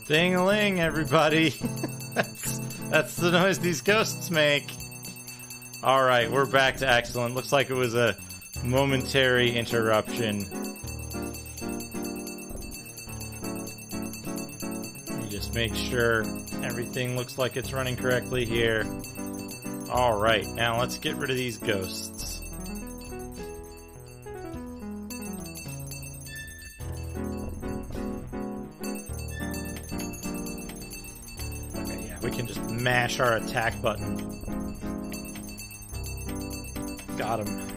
Ding-a-ling, everybody. That's the noise these ghosts make. Alright, we're back to excellent. Looks like it was a momentary interruption. Let me just make sure everything looks like it's running correctly here. Alright, now let's get rid of these ghosts. We can just mash our attack button. Got him.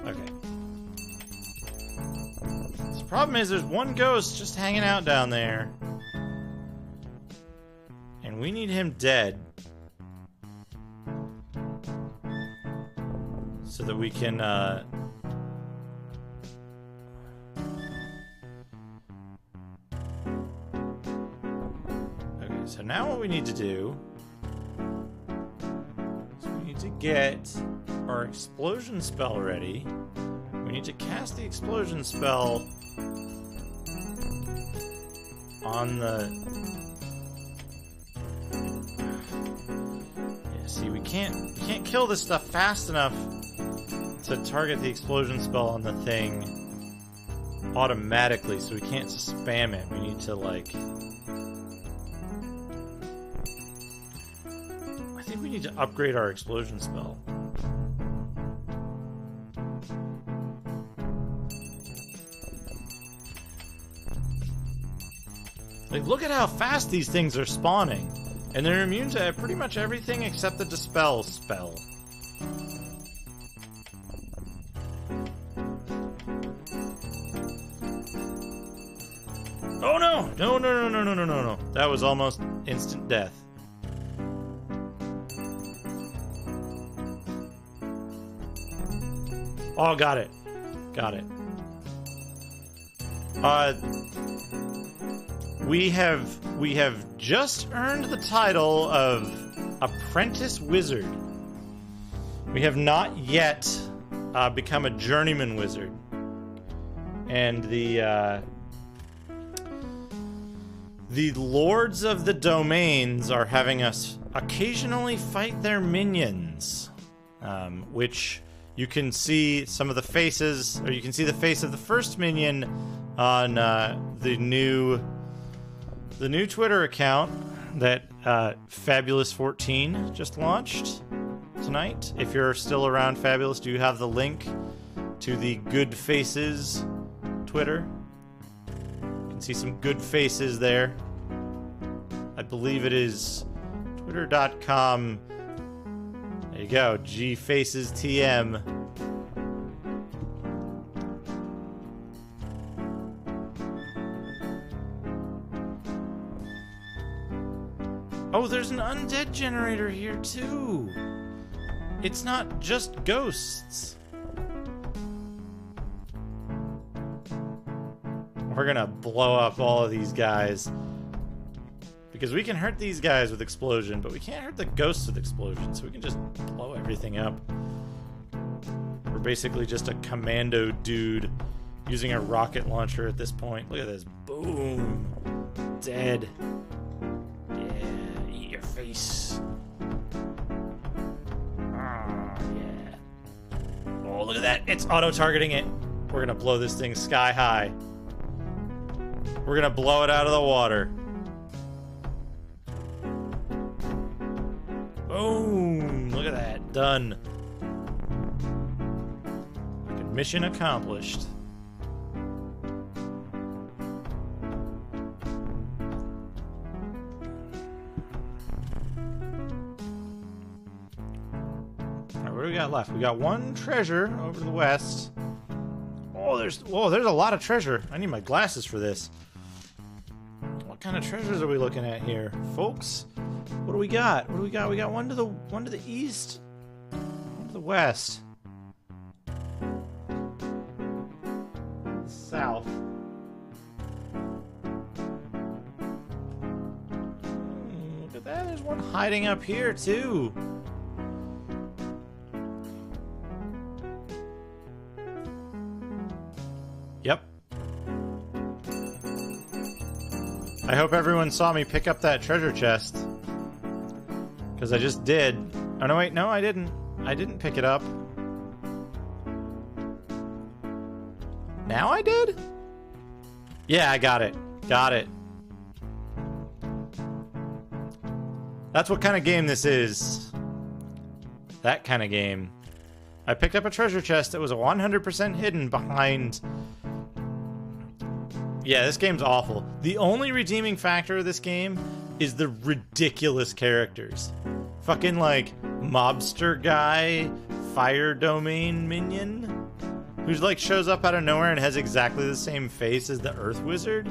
Okay. The problem is there's one ghost just hanging out down there. And we need him dead. So that we can, So now what we need to do is we need to get our explosion spell ready. We need to cast the explosion spell on the... Yeah, see, we can't kill this stuff fast enough to target the explosion spell on the thing automatically, so we can't spam it. We need to, like... We need to upgrade our explosion spell. Like, look at how fast these things are spawning. And they're immune to pretty much everything except the Dispel spell. Oh no! No. That was almost instant death. Oh, got it. Got it. We have just earned the title of Apprentice Wizard. We have not yet become a Journeyman Wizard. And the Lords of the Domains are having us occasionally fight their minions, which... You can see some of the faces, or you can see the face of the first minion on the new Twitter account that Fabulous14 just launched tonight. If you're still around, Fabulous, do you have the link to the Good Faces Twitter? You can see some good faces there. I believe it is twitter.com. There you go, GFacesTM. Oh, there's an undead generator here too. It's not just ghosts. We're gonna blow up all of these guys. Because we can hurt these guys with explosion, but we can't hurt the ghosts with explosion, so we can just blow everything up. We're basically just a commando dude using a rocket launcher at this point. Look at this. Boom. Dead. Yeah, eat your face. Oh, yeah. Oh, look at that. It's auto-targeting it. We're gonna blow this thing sky high. We're gonna blow it out of the water. Boom! Look at that. Done. Mission accomplished. Alright, what do we got left? We got one treasure over to the west. Oh, there's a lot of treasure. I need my glasses for this. What kind of treasures are we looking at here, folks? What do we got? What do we got? We got one to the east, one to the west, the south. Look at that! There's one hiding up here too. I hope everyone saw me pick up that treasure chest. Because I just did. Oh, no, wait. No, I didn't. I didn't pick it up. Now I did? Yeah, I got it. Got it. That's what kind of game this is. That kind of game. I picked up a treasure chest that was 100% hidden behind... Yeah, this game's awful. The only redeeming factor of this game is the ridiculous characters. Fucking, like, mobster guy, fire domain minion, who's, like, shows up out of nowhere and has exactly the same face as the Earth Wizard,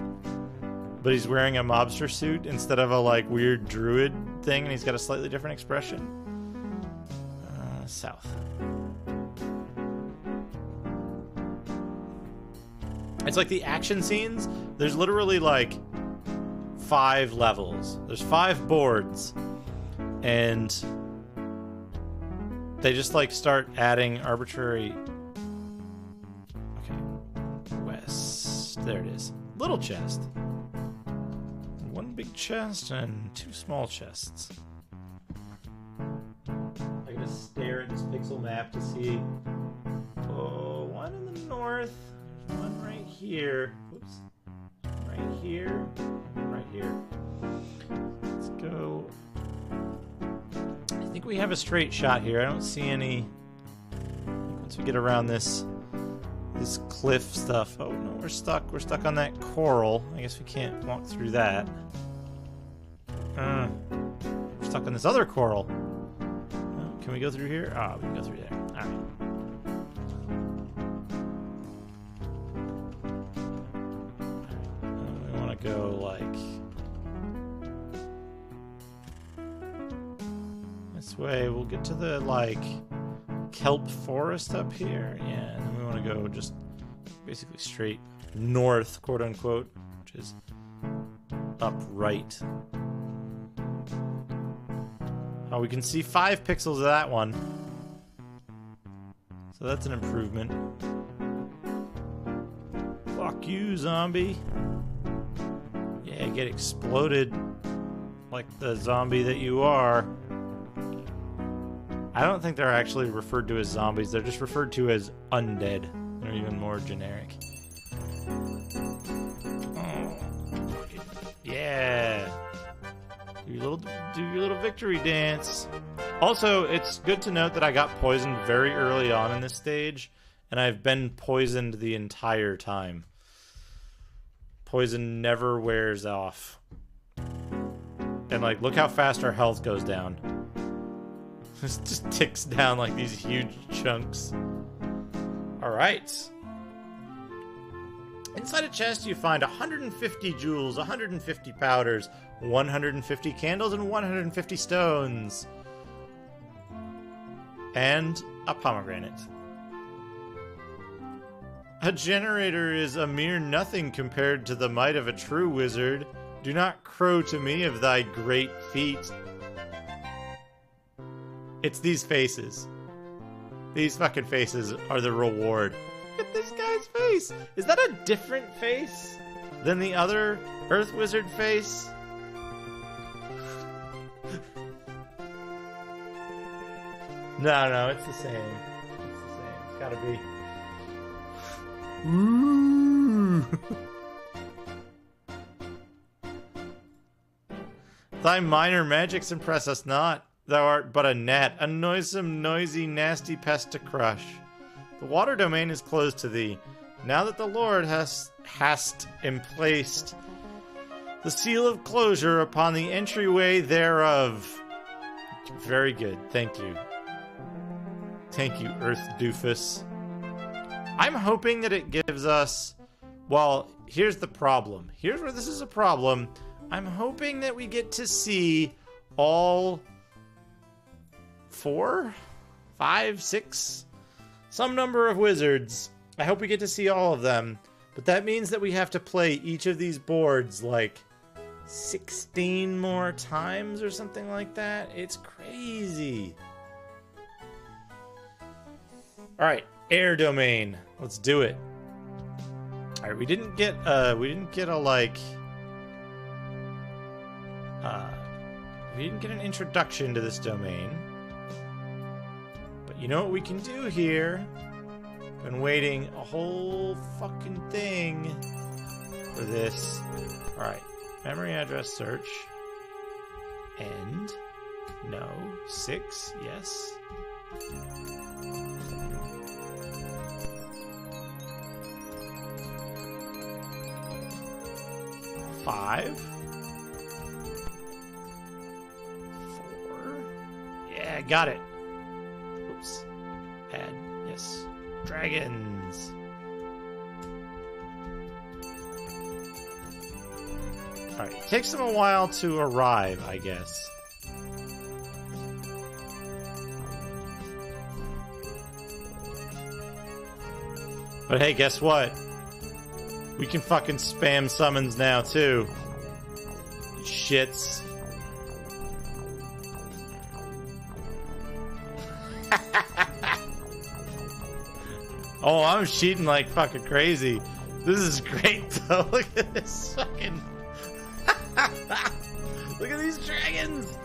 but he's wearing a mobster suit instead of a, like, weird druid thing, and he's got a slightly different expression. South. It's like the action scenes, there's literally, like, 5 levels. There's 5 boards. And they just, like, start adding arbitrary... Okay. West. There it is. Little chest. 1 big chest and 2 small chests. I gotta stare at this pixel map to see... Oh, 1 in the north. There's 1 right here. Whoops. Right here. Right here. Let's go... I think we have a straight shot here. I don't see any... Once we get around this cliff stuff... Oh, no, we're stuck. We're stuck on that coral. I guess we can't walk through that. We're stuck on this other coral. Oh, can we go through here? Ah, we can go through there. Alright. We want to go, like... This way, we'll get to the, like, kelp forest up here. Yeah, and then we want to go just basically straight north, quote-unquote, which is upright. Oh, we can see 5 pixels of that one. So that's an improvement. Fuck you, zombie. Yeah, get exploded like the zombie that you are. I don't think they're actually referred to as zombies. They're just referred to as undead. They're even more generic. Oh. Yeah. Do your little victory dance. Also, it's good to note that I got poisoned very early on in this stage, and I've been poisoned the entire time. Poison never wears off. And, like, look how fast our health goes down. This just ticks down like these huge chunks. Alright. Inside a chest you find 150 jewels, 150 powders, 150 candles, and 150 stones. And a pomegranate. A generator is a mere nothing compared to the might of a true wizard. Do not crow to me of thy great feat. It's these faces. These fucking faces are the reward. Look at this guy's face! Is that a different face than the other Earth Wizard face? No, it's the same. It's the same. It's gotta be. Ooh. Thy minor magics impress us not. Thou art but a gnat, a noisome, noisy, nasty pest to crush. The water domain is closed to thee. Now that the Lord hast emplaced the seal of closure upon the entryway thereof. Very good. Thank you. Thank you, Earth Doofus. I'm hoping that it gives us... Well, here's the problem. Here's where this is a problem. I'm hoping that we get to see all 4, 5, 6, some number of wizards. I hope we get to see all of them. But that means that we have to play each of these boards like 16 more times or something like that. It's crazy. Alright, air domain. Let's do it. Alright, we didn't get a like We didn't get an introduction to this domain. But you know what we can do here? Been waiting a whole fucking thing for this. Alright, memory address search. End. No. 6, yes. 5. 4. Yeah, got it. Oops. Add. Yes. Dragons. Alright, it takes them a while to arrive, I guess. But hey, guess what? We can fucking spam summons now, too. Shits. Oh, I'm cheating like fucking crazy. This is great, though. Look at this fucking... Look at these dragons!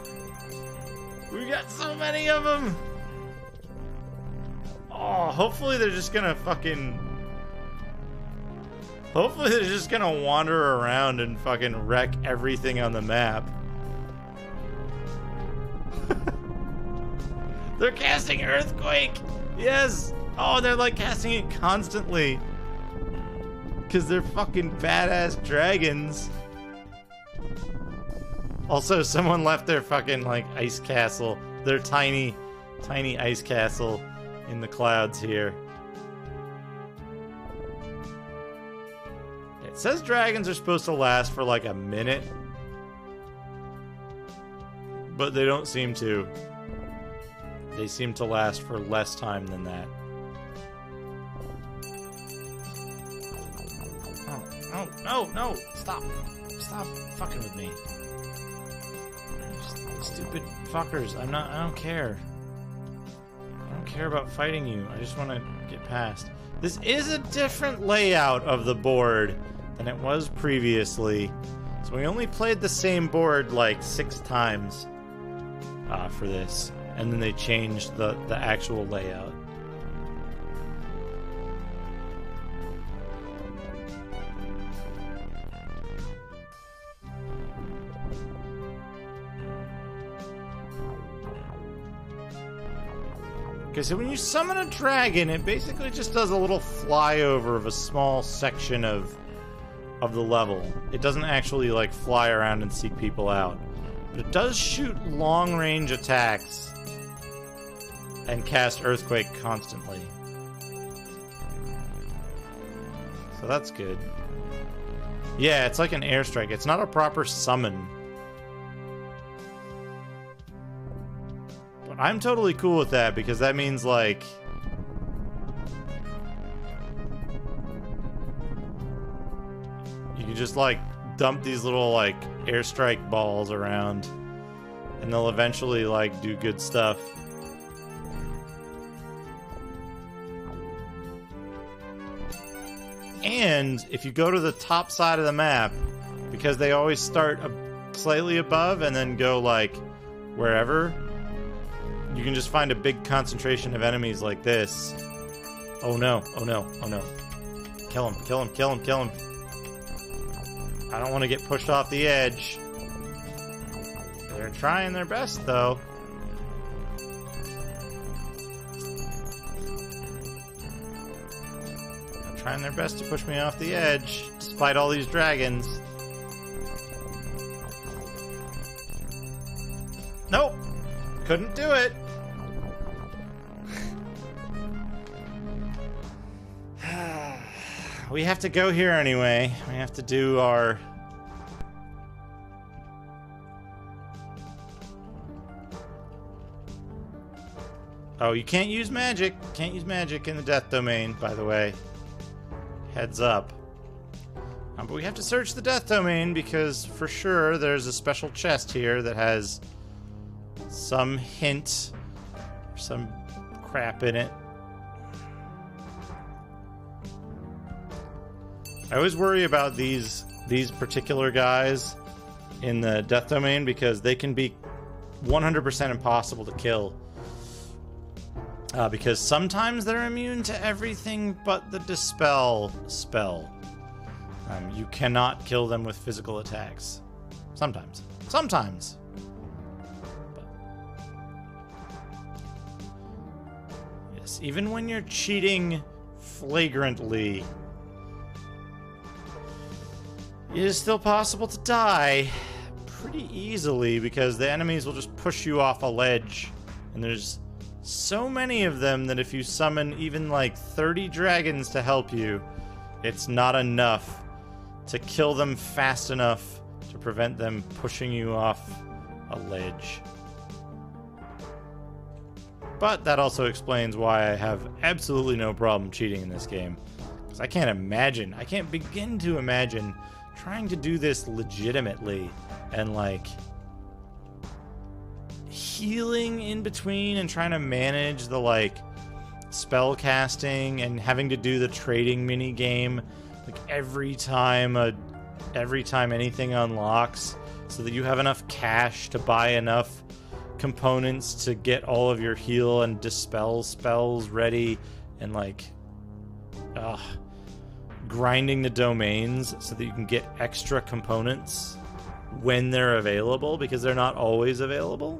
We got so many of them! Oh, hopefully they're just gonna fucking... Hopefully they're just gonna wander around and fucking wreck everything on the map. They're casting Earthquake! Yes! Oh, they're like casting it constantly. Because they're fucking badass dragons. Also, someone left their fucking, like, ice castle. Their tiny, tiny ice castle in the clouds here. It says dragons are supposed to last for, like, a minute. But they don't seem to. They seem to last for less time than that. Oh, no, no, stop. Stop fucking with me. Stupid fuckers. I don't care. I don't care about fighting you. I just want to get past. This is a different layout of the board than it was previously. So we only played the same board like 6 times for this. And then they changed the actual layout. Okay, so when you summon a dragon, it basically just does a little flyover of a small section of the level. It doesn't actually, like, fly around and seek people out. But it does shoot long-range attacks and cast Earthquake constantly. So that's good. Yeah, it's like an airstrike. It's not a proper summon. I'm totally cool with that because that means, like, you can just, like, dump these little, like, airstrike balls around and they'll eventually, like, do good stuff. And if you go to the top side of the map, because they always start slightly above and then go, like, wherever, you can just find a big concentration of enemies like this. Oh no, oh no, oh no. Kill him, kill him, kill him, kill him. I don't want to get pushed off the edge. They're trying their best, though. They're trying their best to push me off the edge, despite all these dragons. Nope! Couldn't do it! We have to go here anyway. We have to do our... Oh, you can't use magic. Can't use magic in the Death Domain, by the way. Heads up. But we have to search the Death Domain because for sure there's a special chest here that has some hint, some crap in it. I always worry about these particular guys in the Death Domain because they can be 100% impossible to kill. Because sometimes they're immune to everything but the Dispel spell. You cannot kill them with physical attacks. Sometimes. Sometimes! But yes, even when you're cheating flagrantly, it is still possible to die pretty easily because the enemies will just push you off a ledge. And there's so many of them that if you summon even like 30 dragons to help you, it's not enough to kill them fast enough to prevent them pushing you off a ledge. But that also explains why I have absolutely no problem cheating in this game. Because I can't begin to imagine trying to do this legitimately and like healing in between and trying to manage the like spell casting and having to do the trading mini game like every time anything unlocks, so that you have enough cash to buy enough components to get all of your heal and dispel spells ready, and like grinding the domains so that you can get extra components when they're available, because they're not always available.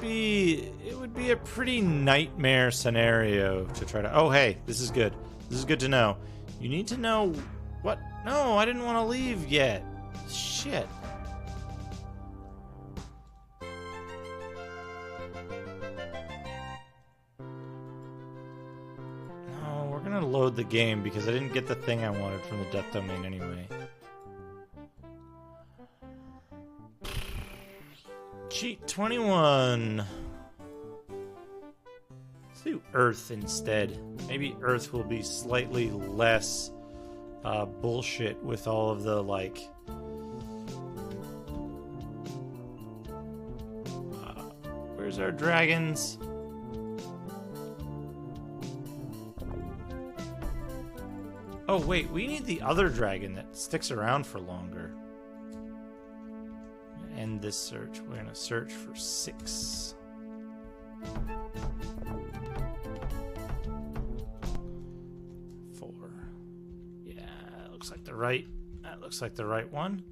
It would be a pretty nightmare scenario to try to... Oh, hey, this is good. This is good to know. You need to know what... No, I didn't want to leave yet. Shit. No, we're gonna load the game because I didn't get the thing I wanted from the death domain anyway. Cheat 21. Let's do Earth instead. Maybe Earth will be slightly less bullshit with all of the, like... where's our dragons? Oh, wait, we need the other dragon that sticks around for longer. End this search. We're gonna search for 6. Yeah, that looks like the right one.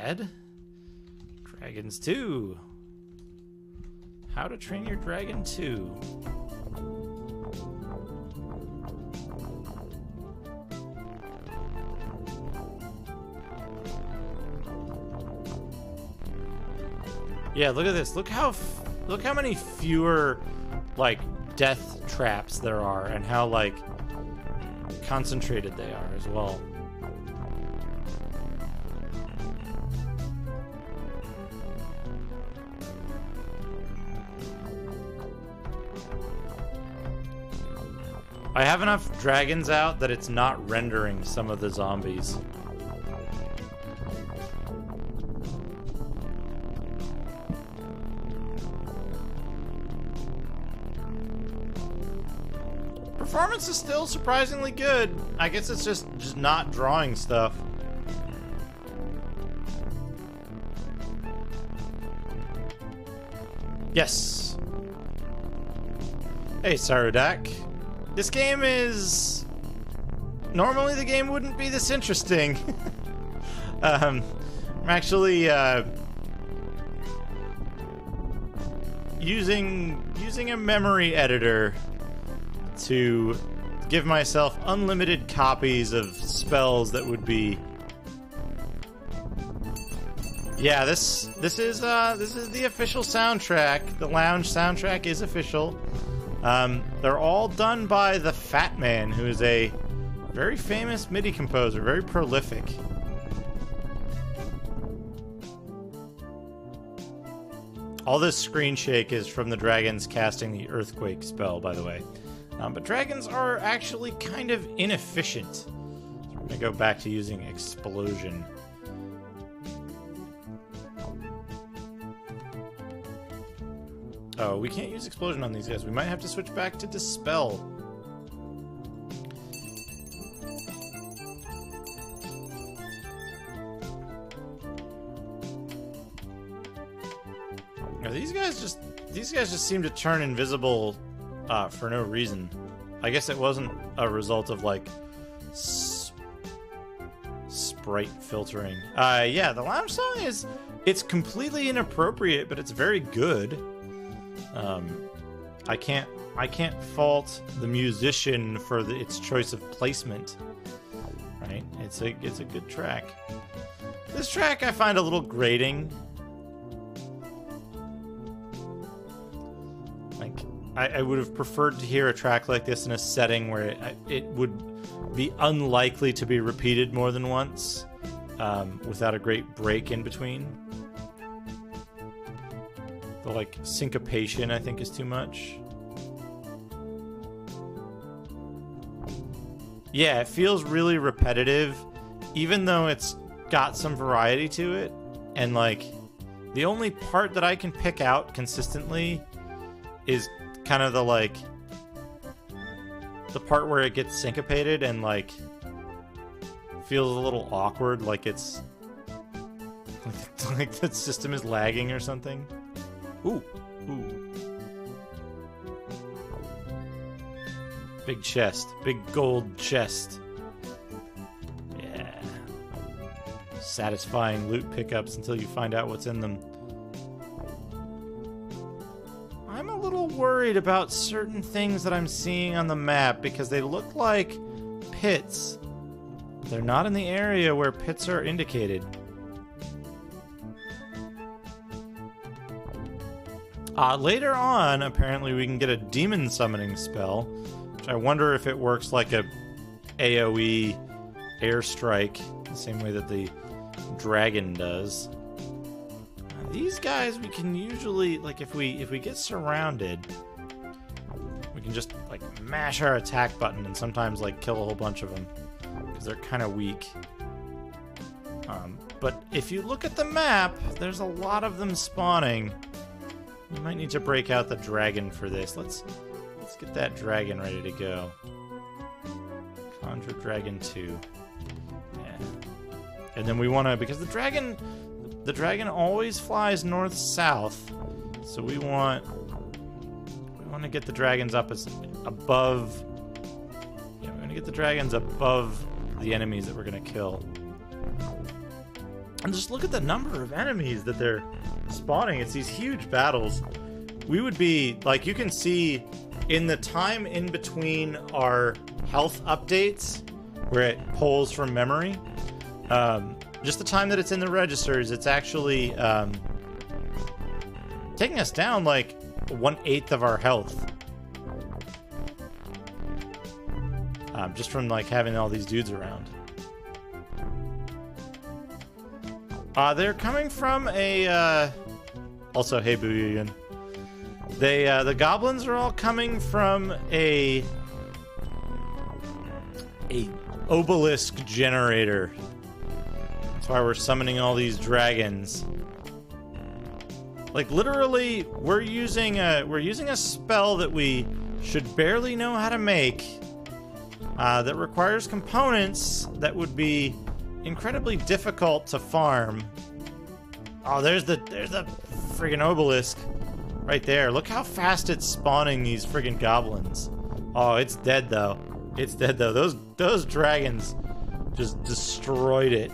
Add dragons 2. How to train your dragon 2. Yeah, look at this. Look how many fewer like death traps there are, and how like concentrated they are as well. I have enough dragons out that it's not rendering some of the zombies. Performance is still surprisingly good. I guess it's just not drawing stuff. Yes. Hey, Sarudak. This game is... Normally the game wouldn't be this interesting. I'm actually using a memory editor to give myself unlimited copies of spells that would be... Yeah, this is the official soundtrack. The lounge soundtrack is official. They're all done by the Fat Man, who is a very famous MIDI composer, very prolific. All this screen shake is from the dragons casting the Earthquake spell, by the way. But dragons are actually kind of inefficient. So we're going to go back to using Explosion. Oh, we can't use Explosion on these guys. We might have to switch back to Dispel. Are these guys just seem to turn invisible for no reason. I guess it wasn't a result of like sprite filtering. Yeah, the lounge song it's completely inappropriate, but it's very good. I can't fault the musician for its choice of placement. Right? It's a good track. This track I find a little grating. Like, I would have preferred to hear a track like this in a setting where it would be unlikely to be repeated more than once, without a great break in between. The, like, syncopation, I think, is too much. Yeah, it feels really repetitive, even though it's got some variety to it. And, like, the only part that I can pick out consistently is kind of the, like, the part where it gets syncopated and, like, feels a little awkward, like it's like the system is lagging or something. Ooh. Big chest. Big gold chest. Yeah. Satisfying loot pickups until you find out what's in them. I'm a little worried about certain things that I'm seeing on the map because they look like pits. They're not in the area where pits are indicated. Later on, apparently we can get a demon summoning spell, which I wonder if it works like a AoE airstrike, the same way that the dragon does. These guys we can usually, like, if we get surrounded, we can just, like, mash our attack button and sometimes, like, kill a whole bunch of them, because they're kind of weak. But if you look at the map, there's a lot of them spawning. We might need to break out the dragon for this. Let's get that dragon ready to go. Conjure Dragon 2. Yeah. And then we want to, because the dragon always flies north-south, so we want to get the dragons up as above. Yeah, we're gonna get the dragons above the enemies that we're gonna kill. And just look at the number of enemies that they're spawning. It's these huge battles. We would be, like, you can see in the time in between our health updates, where it pulls from memory, just the time that it's in the registers, it's actually taking us down like 1/8 of our health. Just from, like, having all these dudes around. They're coming from a, also, hey, Booyah. The goblins are all coming from a obelisk generator. That's why we're summoning all these dragons. Like, literally, we're using a spell that we should barely know how to make, that requires components that would be incredibly difficult to farm. Oh, there's the friggin' obelisk right there. Look how fast it's spawning these friggin' goblins. Oh, it's dead though. It's dead though. Those dragons just destroyed it.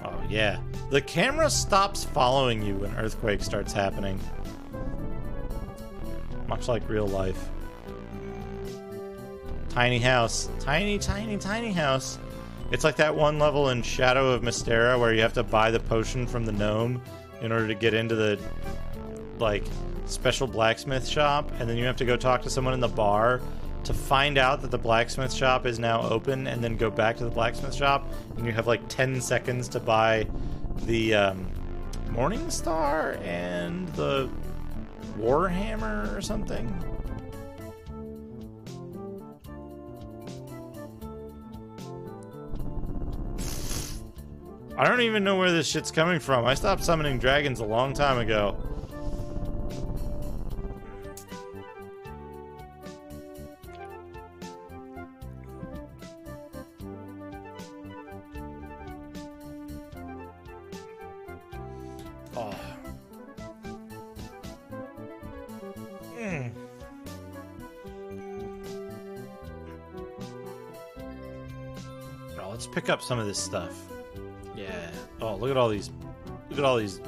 Oh yeah. The camera stops following you when earthquake starts happening. Much like real life. Tiny house. Tiny, tiny, tiny house. It's like that one level in Shadow of Mystera where you have to buy the potion from the gnome in order to get into the, like, special blacksmith shop, and then you have to go talk to someone in the bar to find out that the blacksmith shop is now open, and then go back to the blacksmith shop, and you have like 10 seconds to buy the Morning Star and the Warhammer or something. I don't even know where this shit's coming from. I stopped summoning dragons a long time ago. Let's pick up some of this stuff. Yeah. Oh, look at all these. Look at all these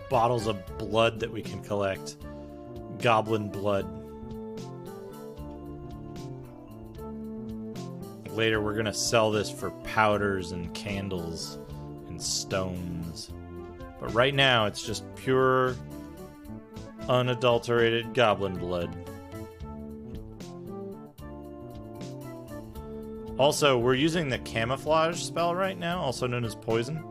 bottles of blood that we can collect. Goblin blood. Later, we're gonna sell this for powders and candles and stones. But right now, it's just pure, unadulterated goblin blood. Also, we're using the camouflage spell right now, also known as poison.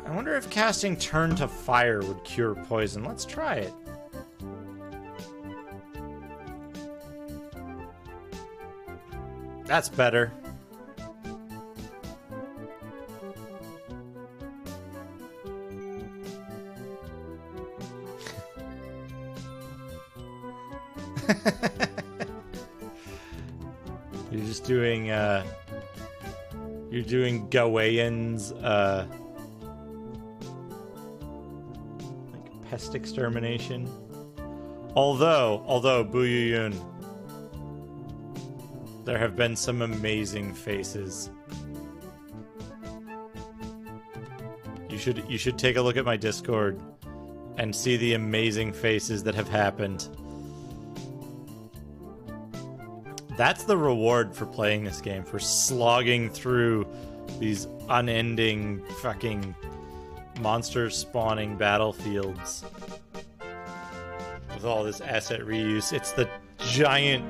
I wonder if casting Turn to Fire would cure poison. Let's try it. That's better. You're just doing, you're doing Gawain's, like, pest extermination. Although, Buyuyun, there have been some amazing faces. You should take a look at my Discord and see the amazing faces that have happened. That's the reward for playing this game, for slogging through these unending fucking monster spawning battlefields with all this asset reuse. It's the giant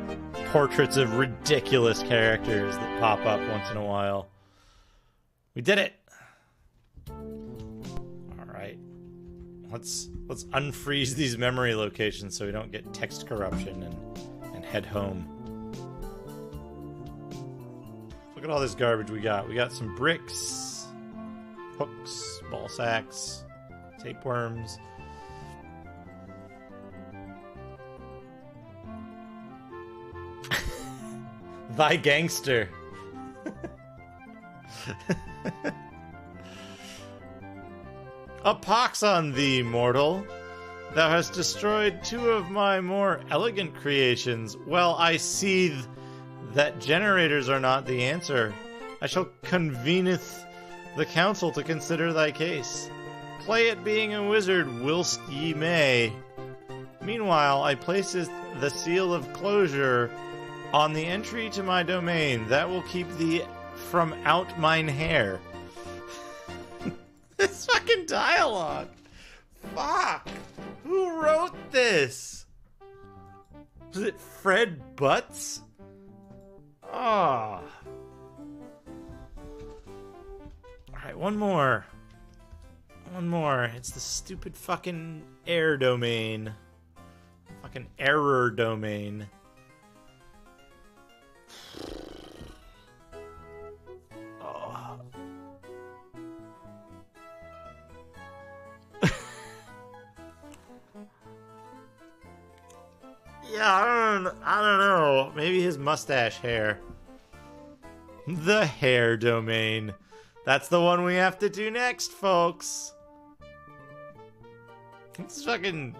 portraits of ridiculous characters that pop up once in a while. We did it. All right. Let's unfreeze these memory locations so we don't get text corruption and head home. Look at all this garbage we got. We got some bricks, hooks, ball sacks, tapeworms. Thy gangster. A pox on thee, mortal. Thou hast destroyed two of my more elegant creations. Well, I see that generators are not the answer. I shall conveneth the council to consider thy case. Play at being a wizard whilst ye may. Meanwhile, I placeth the seal of closure on the entry to my domain. That will keep thee from out mine hair. This fucking dialogue. Fuck. Who wrote this? Was it Fred Butts? Ah. Alright, one more. One more. It's the stupid fucking air domain. Fucking error domain. Oh. Yeah, I don't know. Maybe his mustache hair. The hair domain. That's the one we have to do next, folks. It's fucking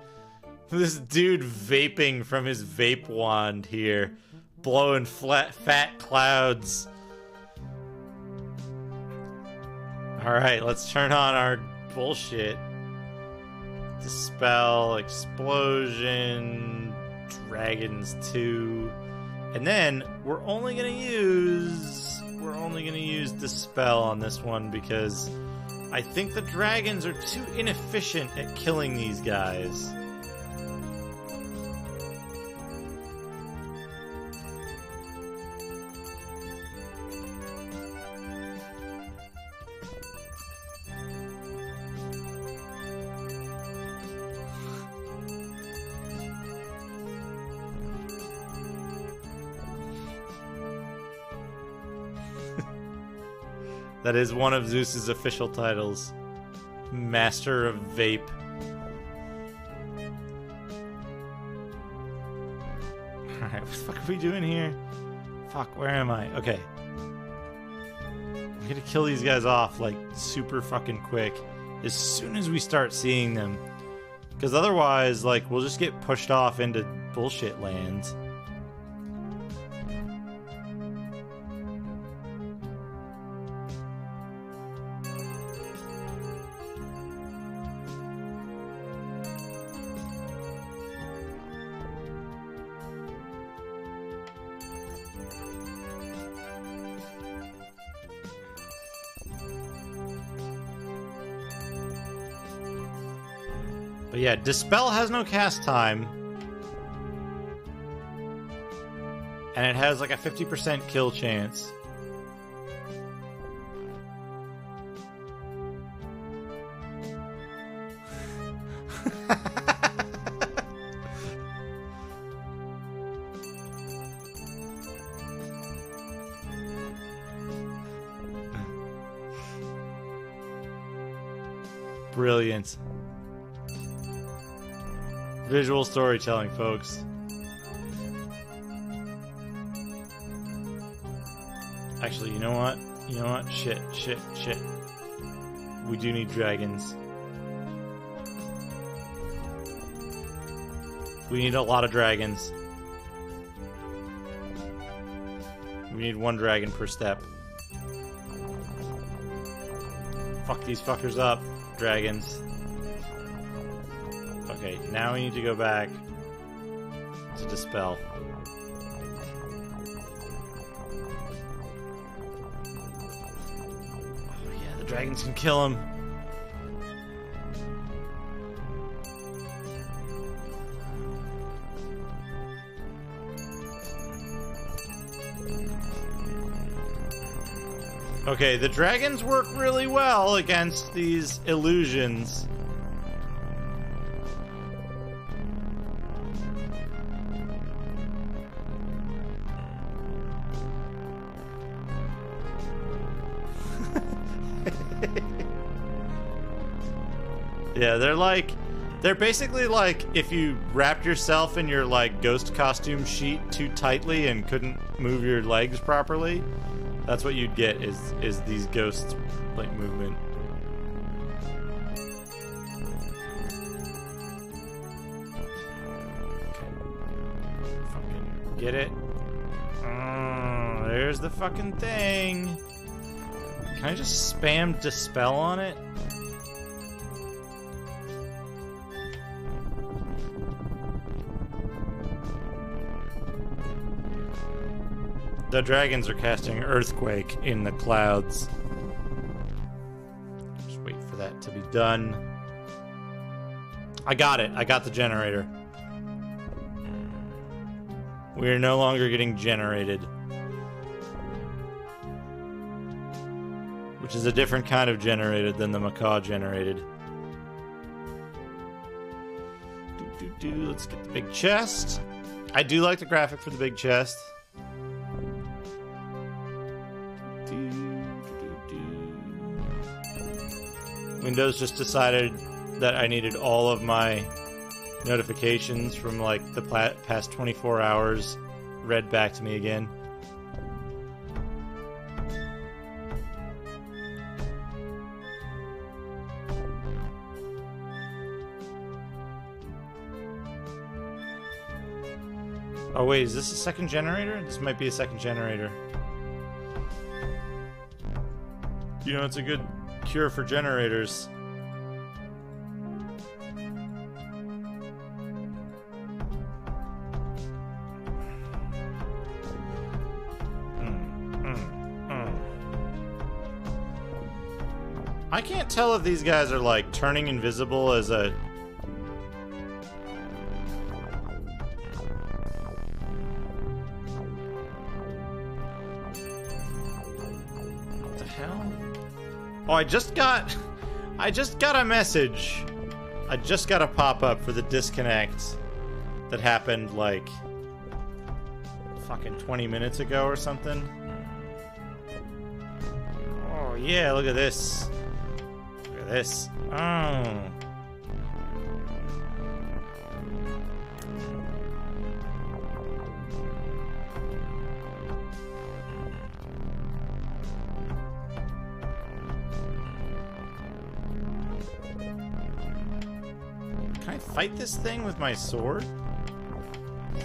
this dude vaping from his vape wand here, blowing fat clouds. All right, let's turn on our bullshit. Dispel, explosion, dragons 2, and then we're only gonna use Dispel on this one because I think the dragons are too inefficient at killing these guys. That is one of Zeus's official titles. Master of Vape. Alright, what the fuck are we doing here? Fuck, where am I? Okay. I'm gonna kill these guys off, like, super fucking quick. As soon as we start seeing them. Because otherwise, like, we'll just get pushed off into bullshit lands. But yeah, Dispel has no cast time. And it has like a 50% kill chance. Brilliant. Visual storytelling, folks. Actually, you know what? You know what? Shit. We do need dragons. We need a lot of dragons. We need one dragon per step. Fuck these fuckers up, dragons. Okay, now we need to go back to Dispel. Oh yeah, the dragons can kill him. Okay, the dragons work really well against these illusions. Yeah, they're basically like if you wrapped yourself in your like ghost costume sheet too tightly and couldn't move your legs properly. That's what you'd get is these ghosts like movement. Okay. Fucking get it? Oh, there's the fucking thing. Can I just spam Dispel on it? The dragons are casting Earthquake in the clouds. Just wait for that to be done. I got it. I got the generator. We are no longer getting generated. Which is a different kind of generated than the macaw generated. Let's get the big chest. I do like the graphic for the big chest. Windows just decided that I needed all of my notifications from like the past 24 hours read back to me again. Oh wait, is this a second generator? This might be a second generator. You know, it's a good cure for generators. I can't tell if these guys are like turning invisible as a... What the hell? Oh, I just got a message. I just got a pop-up for the disconnect that happened like fucking 20 minutes ago or something. Oh yeah, look at this. Look at this. Oh. Can I fight this thing with my sword?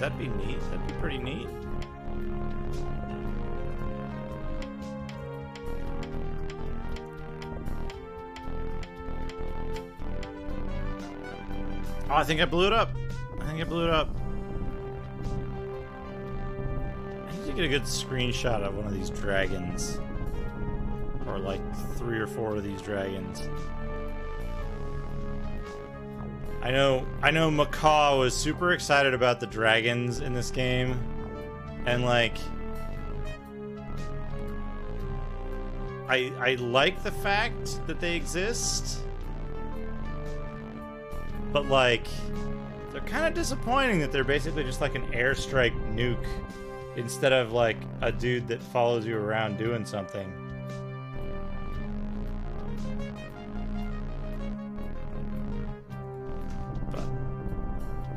That'd be neat. That'd be pretty neat. Oh, I think I blew it up. I think I blew it up. I need to get a good screenshot of one of these dragons. Or like 3 or 4 of these dragons. I know Macaw was super excited about the dragons in this game. And like I like the fact that they exist. But like they're kind of disappointing that they're basically just like an airstrike nuke instead of like a dude that follows you around doing something.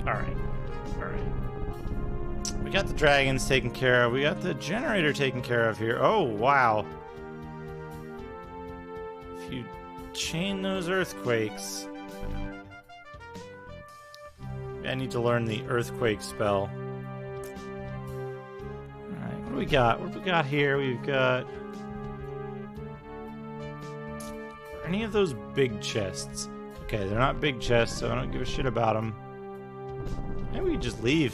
Alright. We got the dragons taken care of. We got the generator taken care of here. Oh, wow. If you chain those earthquakes... I need to learn the earthquake spell. Alright, what do we got? What do we got here? We've got... Are any of those big chests? Okay, they're not big chests, so I don't give a shit about them. Maybe we can just leave.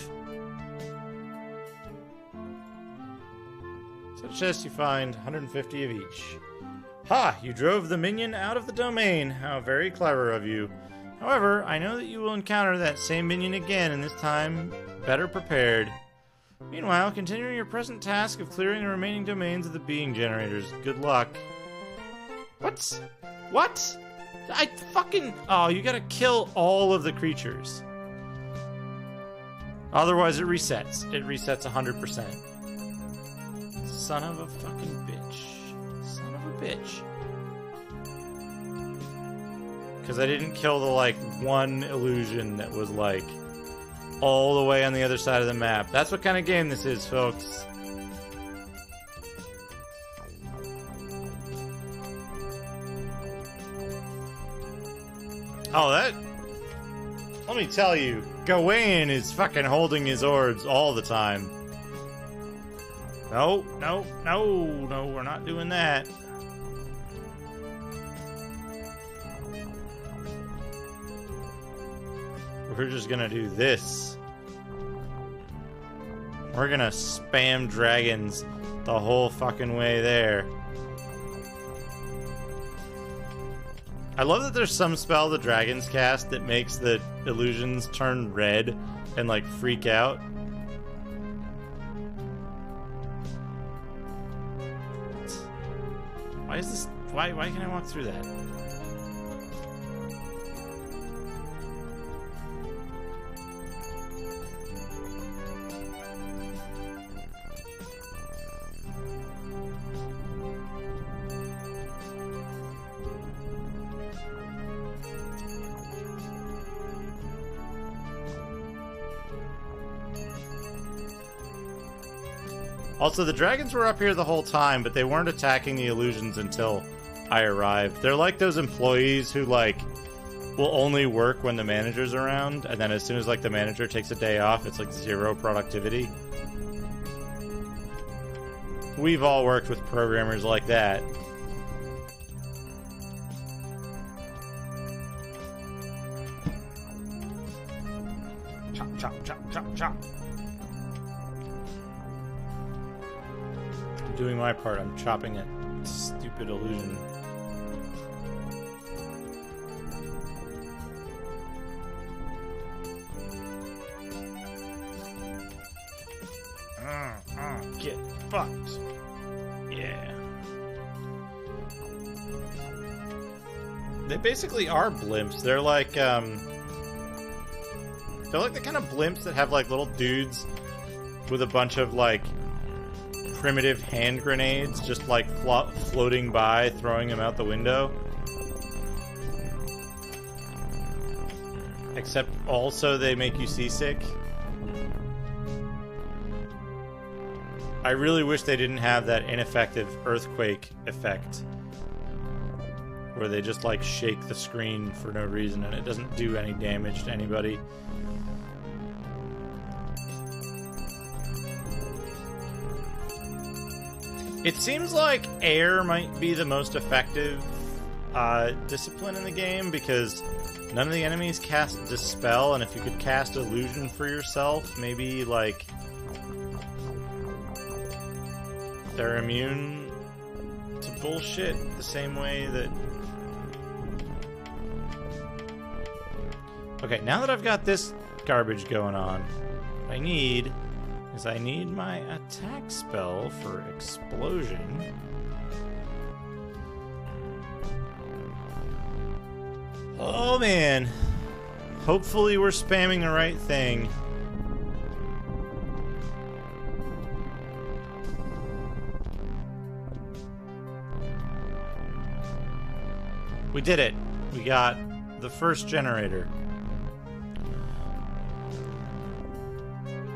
So chest you find 150 of each. Ha! You drove the minion out of the domain. How very clever of you. However, I know that you will encounter that same minion again, and this time better prepared. Meanwhile, continuing your present task of clearing the remaining domains of the being generators. Good luck. What? I fucking... Oh, you gotta kill all of the creatures. Otherwise it resets. It resets 100%. Son of a fucking bitch. Son of a bitch. Because I didn't kill the, like, one illusion that was, like, all the way on the other side of the map. That's what kind of game this is, folks. Oh, that... Let me tell you, Gawain is fucking holding his orbs all the time. No, we're not doing that. We're just gonna do this. We're gonna spam dragons the whole fucking way there. I love that there's some spell the dragons cast that makes the illusions turn red and like freak out. Why is this? Why can't I walk through that? Also, the dragons were up here the whole time, but they weren't attacking the illusions until I arrived. They're like those employees who, like, will only work when the manager's around, and then as soon as, like, the manager takes a day off, it's, like, 0 productivity. We've all worked with programmers like that. Chop, chop, chop, chop, chop. Doing my part, I'm chopping that stupid illusion. Get fucked. Yeah. They basically are blimps. They're like the kind of blimps that have like little dudes with a bunch of like primitive hand grenades just like floating by, throwing them out the window. Except also they make you seasick. I really wish they didn't have that ineffective earthquake effect where they just like shake the screen for no reason and it doesn't do any damage to anybody. It seems like air might be the most effective discipline in the game, because none of the enemies cast Dispel, and if you could cast Illusion for yourself, maybe, like, they're immune to bullshit the same way that... Okay, now that I've got this garbage going on, what I need is I need my attack spell for Explosion. Oh man, hopefully we're spamming the right thing. We did it. We got the first generator.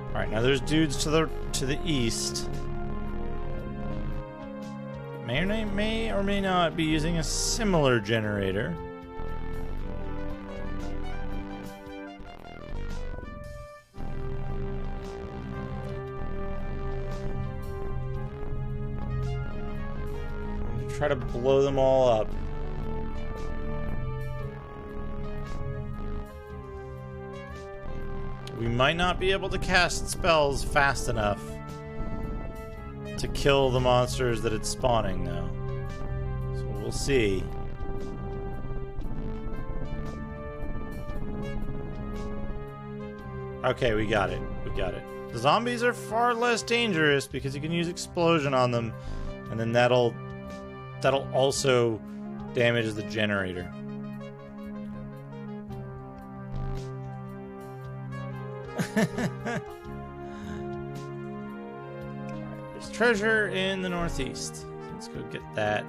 All right, now there's dudes to the east. May or may not be using a similar generator. Try to blow them all up. We might not be able to cast spells fast enough to kill the monsters that it's spawning, though. So we'll see. Okay, we got it. We got it. The zombies are far less dangerous because you can use Explosion on them, and then that'll also damage the generator. There's treasure in the northeast. Let's go get that.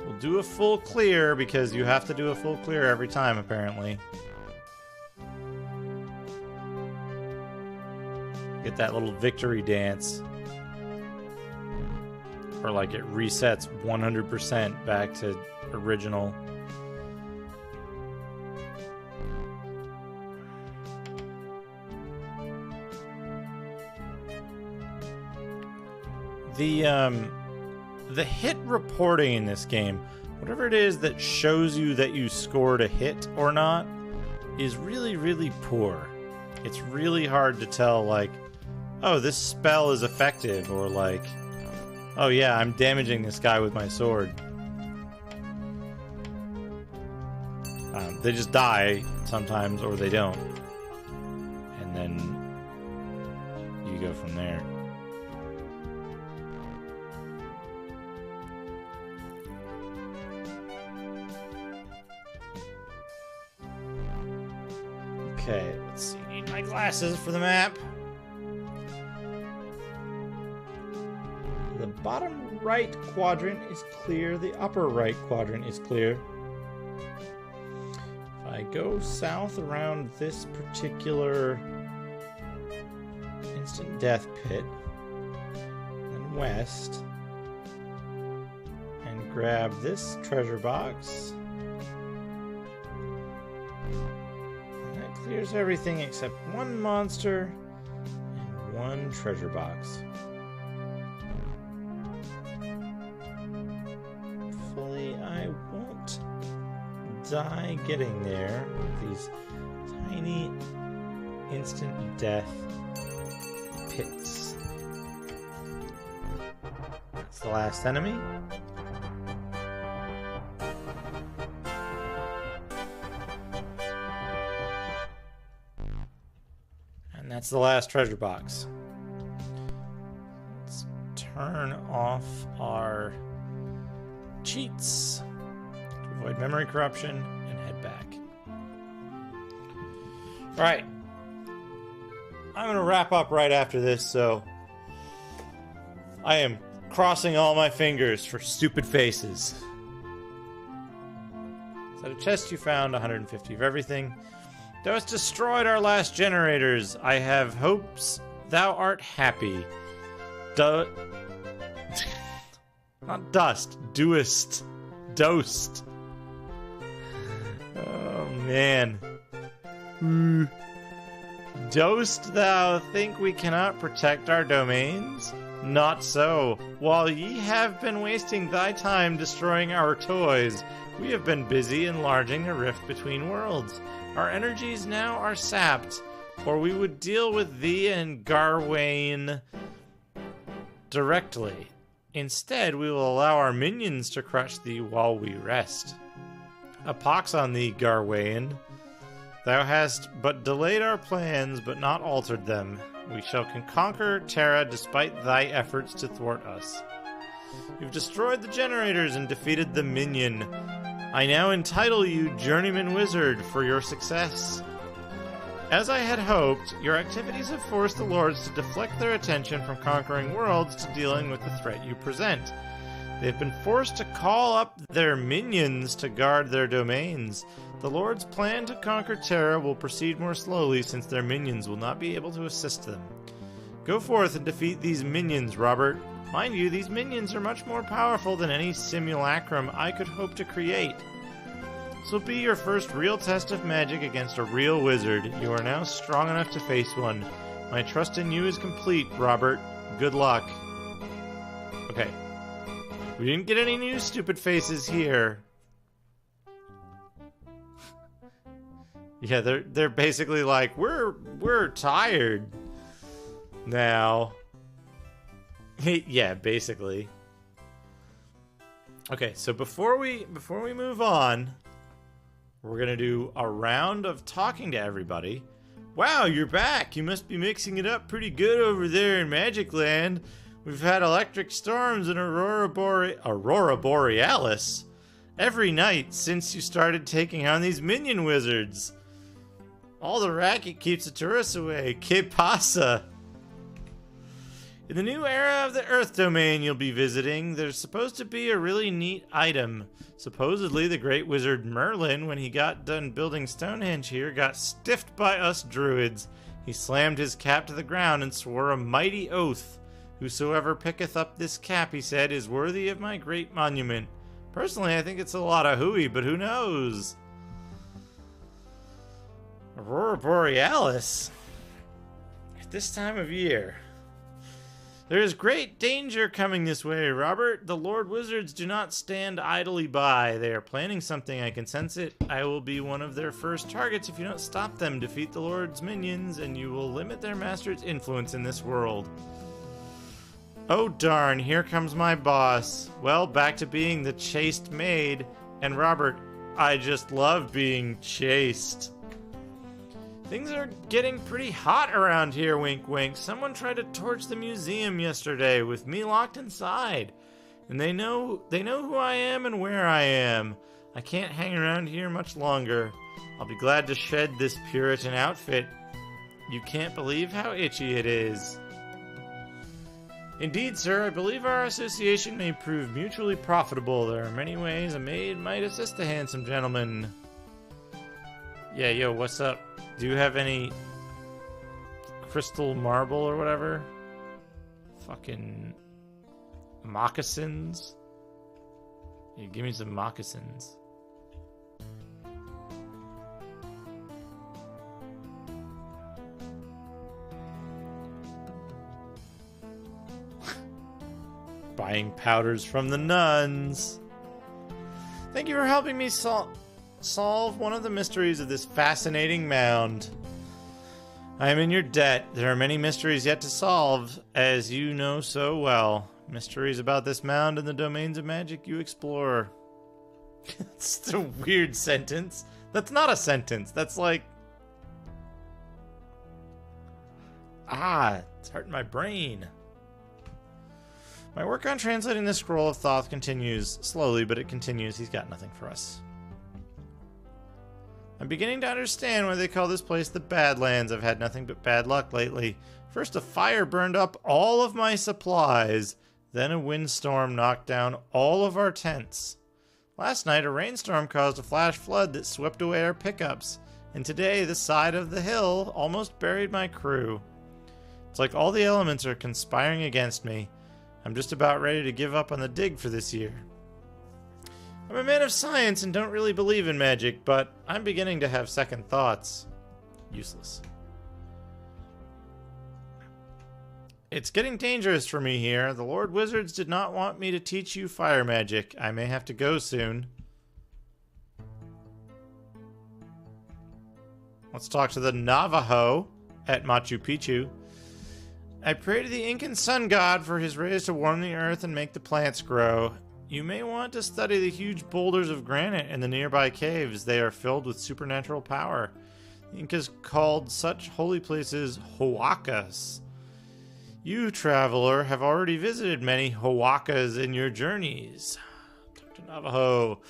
We'll do a full clear because you have to do a full clear every time, apparently. Get that little victory dance. Or like it resets 100% back to original. The hit reporting in this game, whatever it is that shows you that you scored a hit or not, is really, really poor. It's really hard to tell, like, oh, this spell is effective, or like, oh yeah, I'm damaging this guy with my sword. They just die sometimes, or they don't. And then you go from there. Okay, let's see. Need my glasses for the map. The bottom right quadrant is clear. The upper right quadrant is clear. If I go south around this particular instant death pit, then west, and grab this treasure box, that clears everything except one monster and one treasure box. I won't die getting there with these tiny instant death pits. That's the last enemy. And that's the last treasure box. Let's turn off our cheats to avoid memory corruption and head back. Alright. I'm going to wrap up right after this, so I am crossing all my fingers for stupid faces. So the chest you found, 150 of everything. Thou hast destroyed our last generators. I have hopes thou art happy. Not dust. Doest Dosed. Oh, man. Dost thou think we cannot protect our domains? Not so. While ye have been wasting thy time destroying our toys, we have been busy enlarging the rift between worlds. Our energies now are sapped, or we would deal with thee and Garwain directly. Instead, we will allow our minions to crush thee while we rest. A pox on thee, Garwain. Thou hast but delayed our plans, but not altered them. We shall conquer Terra despite thy efforts to thwart us. You've destroyed the generators and defeated the minion. I now entitle you Journeyman Wizard for your success. As I had hoped, your activities have forced the lords to deflect their attention from conquering worlds to dealing with the threat you present. They've been forced to call up their minions to guard their domains. The lords' plan to conquer Terra will proceed more slowly since their minions will not be able to assist them. Go forth and defeat these minions, Robert. Mind you, these minions are much more powerful than any simulacrum I could hope to create. This will be your first real test of magic against a real wizard. You are now strong enough to face one. My trust in you is complete, Robert. Good luck. Okay. We didn't get any new stupid faces here. Yeah, they're basically like, we're tired now. Yeah, basically. Okay, so before we move on, we're gonna do a round of talking to everybody. Wow, you're back! You must be mixing it up pretty good over there in Magic Land. We've had electric storms and Aurora Borealis every night since you started taking on these minion wizards. All the racket keeps the tourists away. Que pasa? In the new era of the Earth domain you'll be visiting, there's supposed to be a really neat item. Supposedly the great wizard Merlin, when he got done building Stonehenge here, got stiffed by us druids. He slammed his cap to the ground and swore a mighty oath. Whosoever picketh up this cap, he said, is worthy of my great monument. Personally, I think it's a lot of hooey, but who knows? Aurora Borealis? At this time of year. There is great danger coming this way, Robert. The Lord Wizards do not stand idly by. They are planning something, I can sense it. I will be one of their first targets if you don't stop them. Defeat the Lord's minions, and you will limit their master's influence in this world. Oh darn, here comes my boss. Well, back to being the chaste maid. And Robert, I just love being chaste. Things are getting pretty hot around here, wink wink. Someone tried to torch the museum yesterday with me locked inside. And they know who I am and where I am. I can't hang around here much longer. I'll be glad to shed this Puritan outfit. You can't believe how itchy it is. Indeed, sir, I believe our association may prove mutually profitable. There are many ways a maid might assist the handsome gentleman. Yeah, yo, what's up? Do you have any crystal marble or whatever? Fucking moccasins? Yeah, give me some moccasins. Buying powders from the nuns. Thank you for helping me solve one of the mysteries of this fascinating mound. I am in your debt. There are many mysteries yet to solve, as you know so well. Mysteries about this mound and the domains of magic you explore. It's a weird sentence. That's not a sentence. That's like... it's hurting my brain. My work on translating this scroll of Thoth continues. Slowly, but it continues. He's got nothing for us. I'm beginning to understand why they call this place the Badlands. I've had nothing but bad luck lately. First, a fire burned up all of my supplies. Then a windstorm knocked down all of our tents. Last night, a rainstorm caused a flash flood that swept away our pickups. And today, the side of the hill almost buried my crew. It's like all the elements are conspiring against me. I'm just about ready to give up on the dig for this year. I'm a man of science and don't really believe in magic, but I'm beginning to have second thoughts. Useless. It's getting dangerous for me here. The Lord Wizards did not want me to teach you fire magic. I may have to go soon. Let's talk to the Navajo at Machu Picchu. I pray to the Incan sun god for his rays to warm the earth and make the plants grow. You may want to study the huge boulders of granite in the nearby caves. They are filled with supernatural power. The Incas called such holy places huacas. You, traveler, have already visited many huacas in your journeys. Talk to Navajo.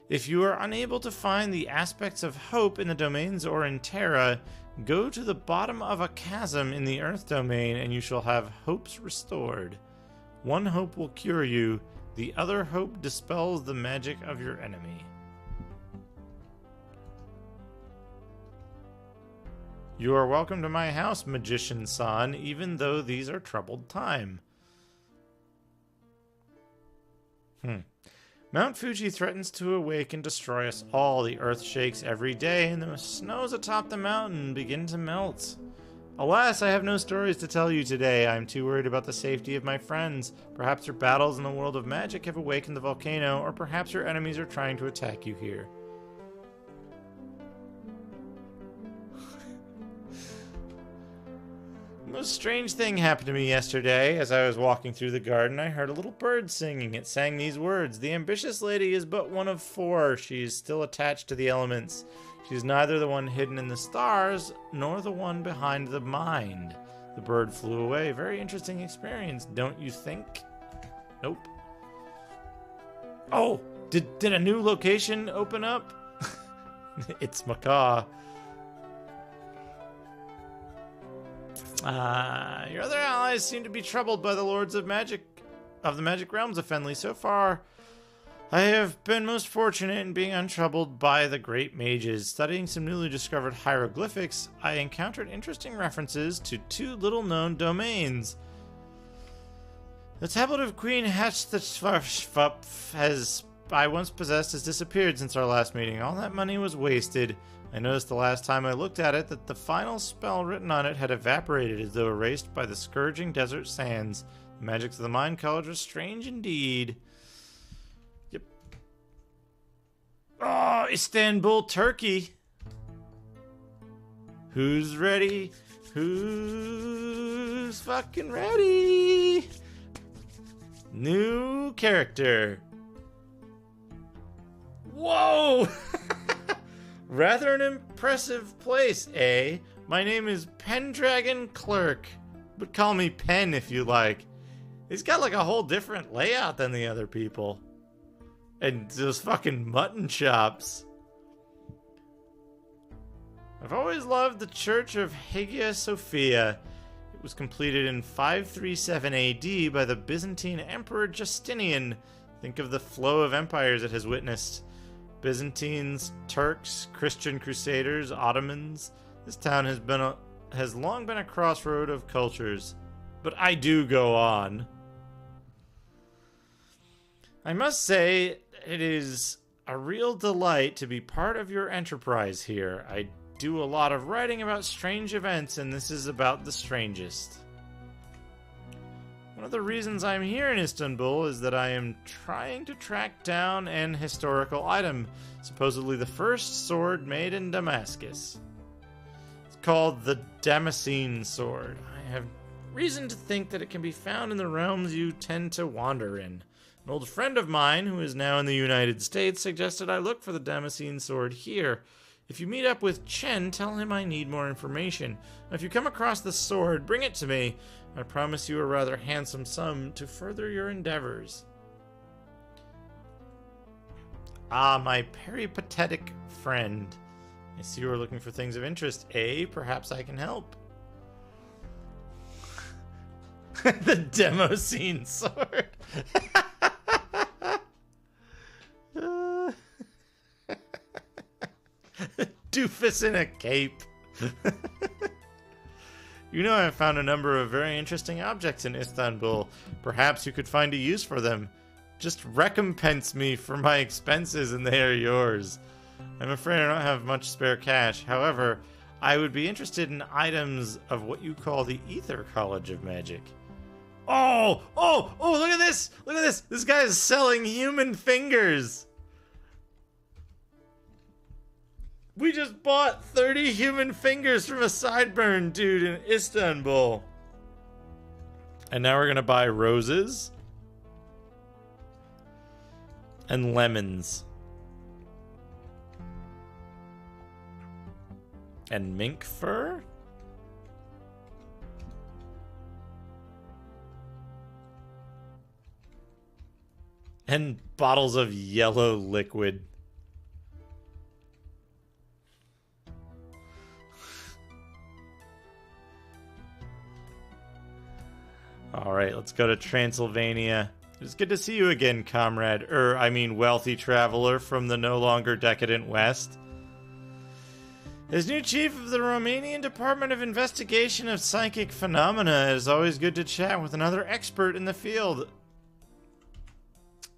If you are unable to find the aspects of hope in the domains or in Terra, go to the bottom of a chasm in the Earth domain and you shall have hopes restored. One hope will cure you, the other hope dispels the magic of your enemy. You are welcome to my house, magician-san, even though these are troubled time. Mount Fuji threatens to awake and destroy us all. The earth shakes every day, and the snows atop the mountain begin to melt. Alas, I have no stories to tell you today. I am too worried about the safety of my friends. Perhaps your battles in the world of magic have awakened the volcano, or perhaps your enemies are trying to attack you here. The most strange thing happened to me yesterday. As I was walking through the garden, I heard a little bird singing. It sang these words: "The ambitious lady is but one of four. She is still attached to the elements. She is neither the one hidden in the stars, nor the one behind the mind." The bird flew away. Very interesting experience, don't you think? Nope. Oh, did a new location open up? It's Macaw. Your other allies seem to be troubled by the lords of magic, of the magic realms of Fenley. So far, I have been most fortunate in being untroubled by the great mages. Studying some newly discovered hieroglyphics, I encountered interesting references to two little-known domains. The tablet of Queen Hatshepsut I once possessed has disappeared since our last meeting. All that money was wasted. I noticed the last time I looked at it that the final spell written on it had evaporated as though erased by the scourging desert sands. The magics of the Mind College are strange indeed. Yep. Oh, Istanbul, Turkey. Who's ready? Who's fucking ready? New character. Whoa! Rather an impressive place, eh? My name is Pendragon Clerk, but call me Pen if you like. He's got like a whole different layout than the other people. And those fucking mutton chops. I've always loved the Church of Hagia Sophia. It was completed in 537 AD by the Byzantine Emperor Justinian. Think of the flow of empires it has witnessed. Byzantines, Turks, Christian Crusaders, Ottomans. This town has long been a crossroad of cultures. But I do go on. I must say, it is a real delight to be part of your enterprise here. I do a lot of writing about strange events, and this is about the strangest. One of the reasons I'm here in Istanbul is that I am trying to track down an historical item, supposedly the first sword made in Damascus. It's called the Demoscene Sword. I have reason to think that it can be found in the realms you tend to wander in. An old friend of mine, who is now in the United States, suggested I look for the Demoscene Sword here. If you meet up with Chen, tell him I need more information. If you come across the sword, bring it to me. I promise you a rather handsome sum to further your endeavors. Ah, my peripatetic friend. I see you are looking for things of interest. Perhaps I can help. The Demoscene Sword. Doofus in a cape. You know, I have found a number of very interesting objects in Istanbul. Perhaps you could find a use for them. Just recompense me for my expenses and they are yours. I'm afraid I don't have much spare cash. However, I would be interested in items of what you call the Ether College of Magic. Oh, look at this! Look at this! This guy is selling human fingers! We just bought 30 human fingers from a sideburn dude in Istanbul. And now we're gonna buy roses. And lemons. And mink fur? And bottles of yellow liquid. Alright, let's go to Transylvania. It's good to see you again, comrade. Wealthy traveler from the no longer decadent West. As new chief of the Romanian Department of Investigation of Psychic Phenomena, it is always good to chat with another expert in the field.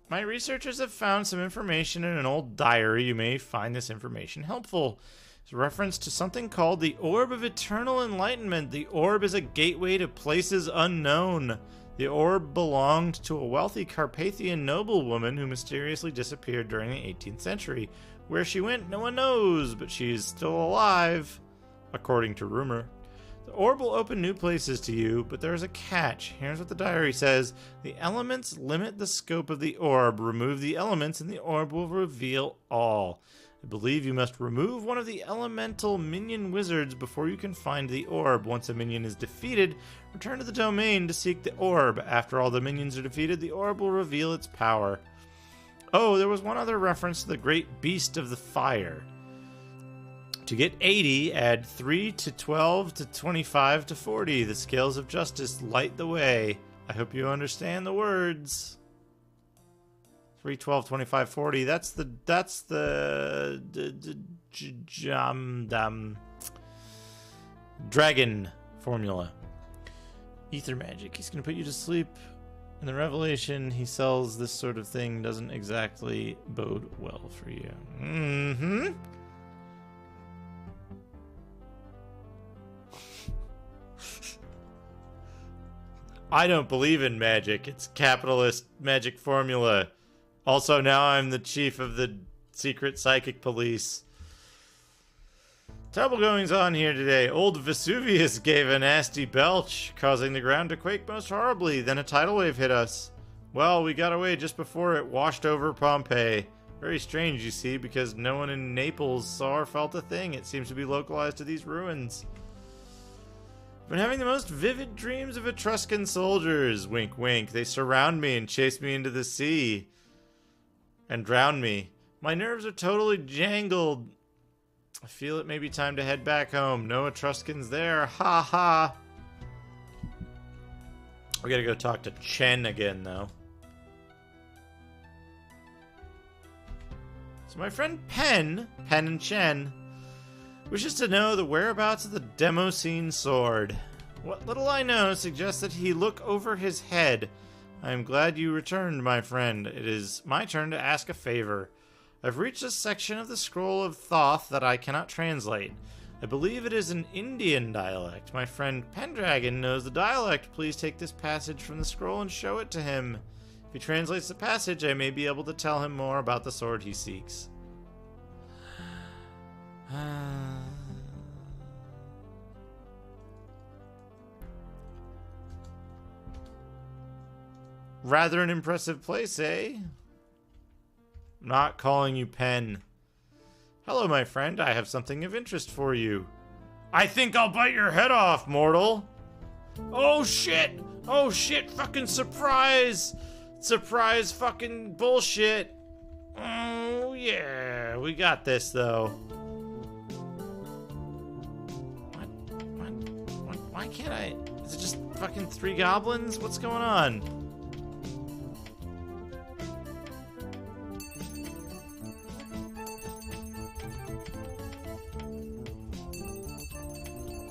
My researchers have found some information in an old diary. You may find this information helpful. It's a reference to something called the Orb of Eternal Enlightenment. The orb is a gateway to places unknown. The orb belonged to a wealthy Carpathian noblewoman who mysteriously disappeared during the 18th century. Where she went, no one knows, but she is still alive, according to rumor. The orb will open new places to you, but there is a catch. Here's what the diary says. The elements limit the scope of the orb. Remove the elements and the orb will reveal all. I believe you must remove one of the elemental minion wizards before you can find the orb. Once a minion is defeated, return to the domain to seek the orb. After all the minions are defeated, the orb will reveal its power. Oh, there was one other reference to the great beast of the fire. To get 80, add 3 to 12 to 25 to 40. The scales of justice light the way. I hope you understand the words. 3, 12, 25, 40. That's the dragon formula. Ether magic. He's going to put you to sleep. In the Revelation, he sells this sort of thing doesn't exactly bode well for you. Mm-hmm. I don't believe in magic. It's capitalist magic formula. Also, now I'm the chief of the secret psychic police. Terrible goings on here today. Old Vesuvius gave a nasty belch, causing the ground to quake most horribly. Then a tidal wave hit us. Well, we got away just before it washed over Pompeii. Very strange, you see, because no one in Naples saw or felt a thing. It seems to be localized to these ruins. I've been having the most vivid dreams of Etruscan soldiers. Wink, wink. They surround me and chase me into the sea. And drown me. My nerves are totally jangled. I feel it may be time to head back home. No Etruscans there. Ha ha. We gotta go talk to Chen again, though. So my friend Pen and Chen, wishes to know the whereabouts of the Demoscene Sword. What little I know suggests that he look over his head. I am glad you returned, my friend. It is my turn to ask a favor. I've reached a section of the Scroll of Thoth that I cannot translate. I believe it is an Indian dialect. My friend Pendragon knows the dialect. Please take this passage from the scroll and show it to him. If he translates the passage, I may be able to tell him more about the sword he seeks. Rather an impressive place, eh? I'm not calling you Pen. Hello, my friend. I have something of interest for you. I think I'll bite your head off, mortal. Oh, shit. Oh, shit. Fucking surprise. Surprise fucking bullshit. Oh, yeah. We got this, though. Why can't I? Is it just fucking 3 goblins? What's going on?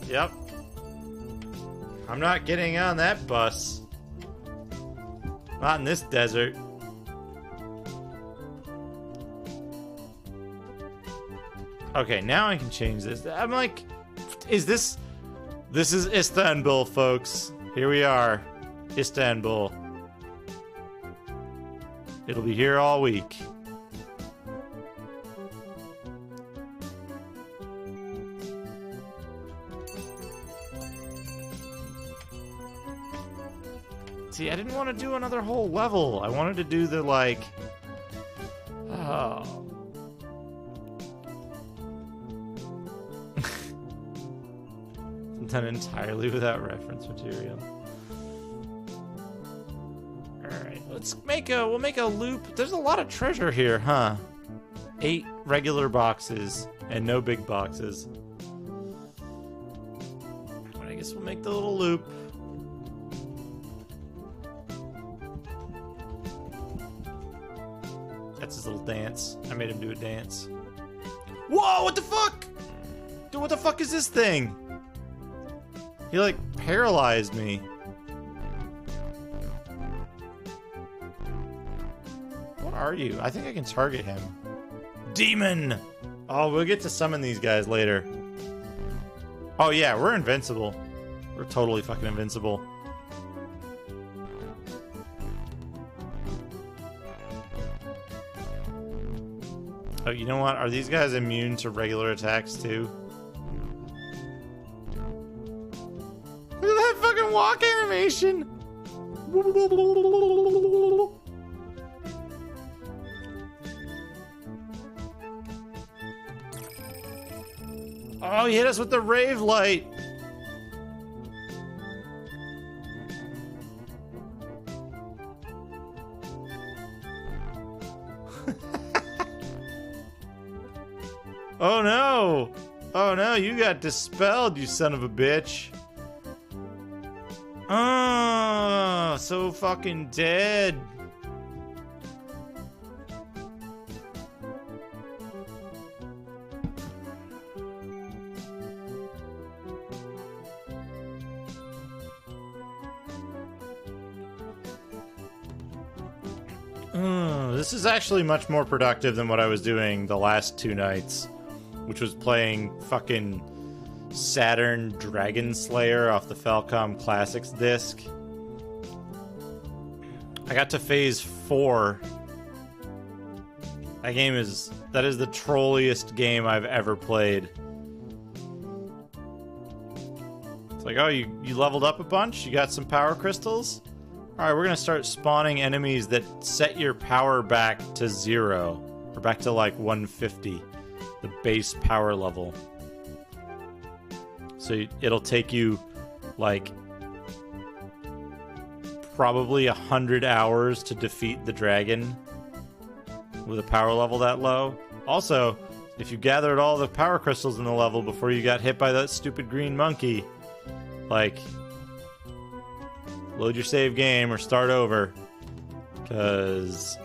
Yep. I'm not getting on that bus. Not in this desert. Okay, now I can change this. I'm like, is this... This is Istanbul, folks. Here we are. Istanbul. It'll be here all week. See, I didn't want to do another whole level. I wanted to do the, like... Oh... Done entirely without reference material. Alright, we'll make a loop. There's a lot of treasure here, huh? 8 regular boxes and no big boxes. But I guess we'll make the little loop. That's his little dance. I made him do a dance. Whoa, what the fuck? Dude, what the fuck is this thing? He, like, paralyzed me. What are you? I think I can target him. Demon! Oh, we'll get to summon these guys later. Oh, yeah, we're invincible. We're totally fucking invincible. Oh, you know what? Are these guys immune to regular attacks, too? Look at that fucking walk animation! Oh, he hit us with the rave light! Oh no! Oh no, you got dispelled, you son of a bitch. Oh, so fucking dead. This is actually much more productive than what I was doing the last 2 nights, which was playing fucking Saturn Dragon Slayer off the Falcom Classics disc. I got to phase 4. That is the trolliest game I've ever played. It's like, oh, you leveled up a bunch? You got some power crystals? Alright, we're gonna start spawning enemies that set your power back to 0. Or back to like 150. The base power level. So it'll take you like probably 100 hours to defeat the dragon with a power level that low. Also, if you gathered all the power crystals in the level before you got hit by that stupid green monkey, like, load your save game or start over, because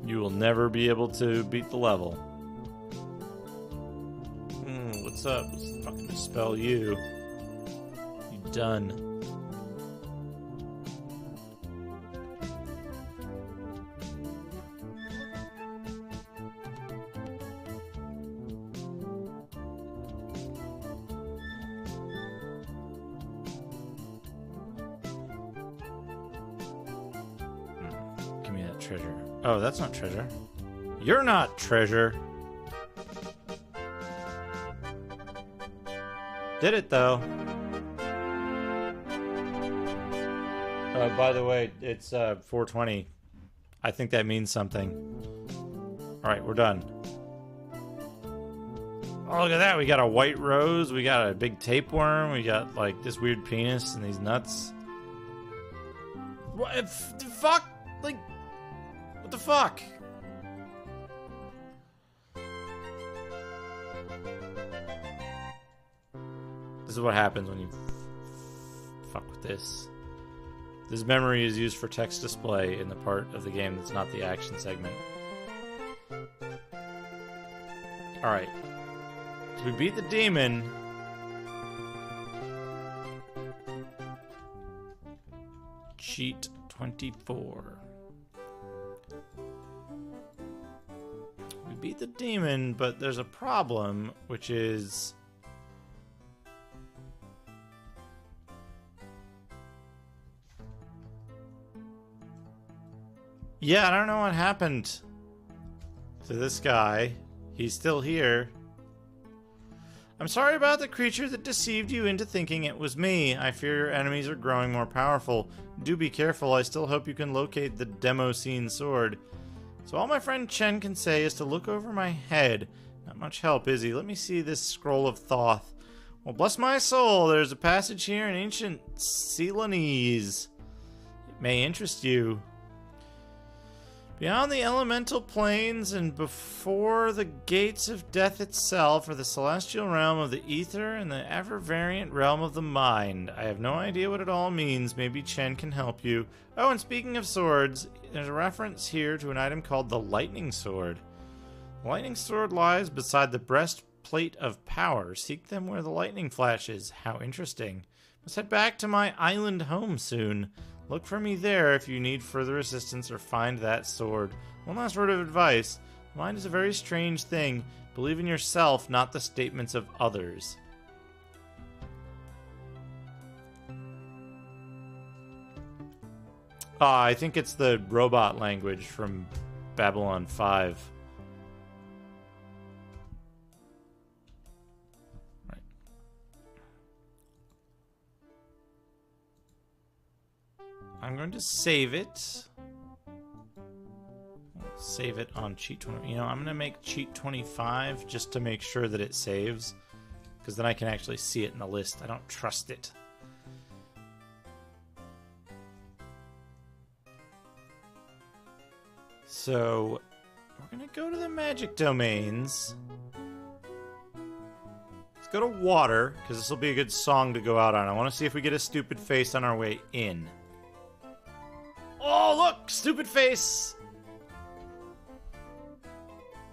you will never be able to beat the level. What's up? Let's fucking dispel you. You done. Give me that treasure. Oh, that's not treasure. You're not treasure. Did it, though. By the way, it's 4:20. I think that means something. Alright, we're done. Oh, look at that. We got a white rose. We got a big tapeworm. We got, like, this weird penis and these nuts. What the fuck? Like, what the fuck? This is what happens when you fuck with this. This memory is used for text display in the part of the game that's not the action segment. Alright. So we beat the demon. Cheat 24. We beat the demon, but there's a problem, which is... yeah, I don't know what happened to this guy. He's still here. I'm sorry about the creature that deceived you into thinking it was me. I fear your enemies are growing more powerful. Do be careful. I still hope you can locate the Demoscene Sword. So all my friend Chen can say is to look over my head. Not much help, is he? Let me see this scroll of Thoth. Well, bless my soul. There's a passage here in ancient Ceylonese. It may interest you. Beyond the elemental planes and before the gates of death itself are the celestial realm of the ether and the ever-variant realm of the mind. I have no idea what it all means. Maybe Chen can help you. Oh, and speaking of swords, there's a reference here to an item called the Lightning Sword. The Lightning Sword lies beside the breastplate of power. Seek them where the lightning flashes. How interesting. Must head back to my island home soon. Look for me there if you need further assistance or find that sword. One last word of advice. The mind is a very strange thing. Believe in yourself, not the statements of others. I think it's the robot language from Babylon 5. I'm going to save it. Save it on cheat 20. You know, I'm going to make cheat 25 just to make sure that it saves. Because then I can actually see it in the list. I don't trust it. So, we're going to go to the magic domains. Let's go to water, because this will be a good song to go out on. I want to see if we get a stupid face on our way in. Oh, look! Stupid face!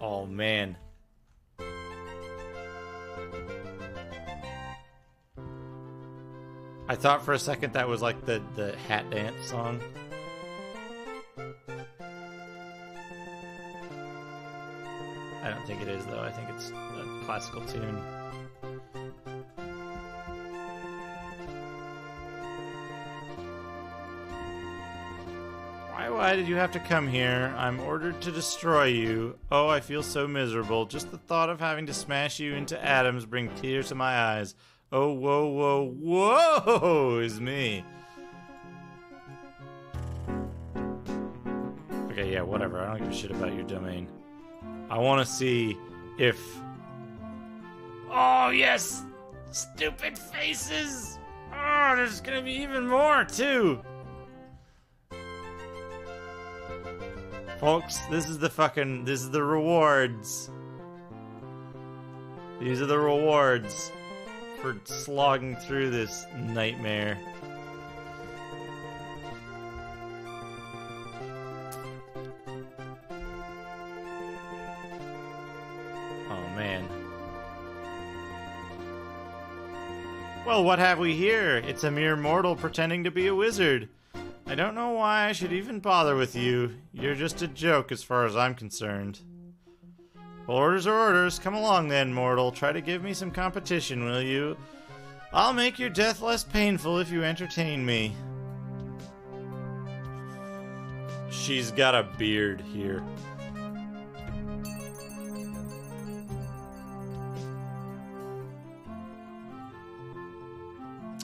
Oh, man. I thought for a second that was like the hat dance song. I don't think it is, though. I think it's a classical tune. Why did you have to come here? I'm ordered to destroy you. Oh, I feel so miserable. Just the thought of having to smash you into atoms brings tears to my eyes. Oh, whoa, whoa, whoa is me. Okay, yeah, whatever. I don't give a shit about your domain. I want to see if... oh, yes! Stupid faces! Oh, there's gonna be even more, too! Folks, this is the rewards. These are the rewards for slogging through this nightmare. Oh, man. Well, what have we here? It's a mere mortal pretending to be a wizard. I don't know why I should even bother with you. You're just a joke as far as I'm concerned. Well, orders are orders. Come along then, mortal. Try to give me some competition, will you? I'll make your death less painful if you entertain me. She's got a beard here.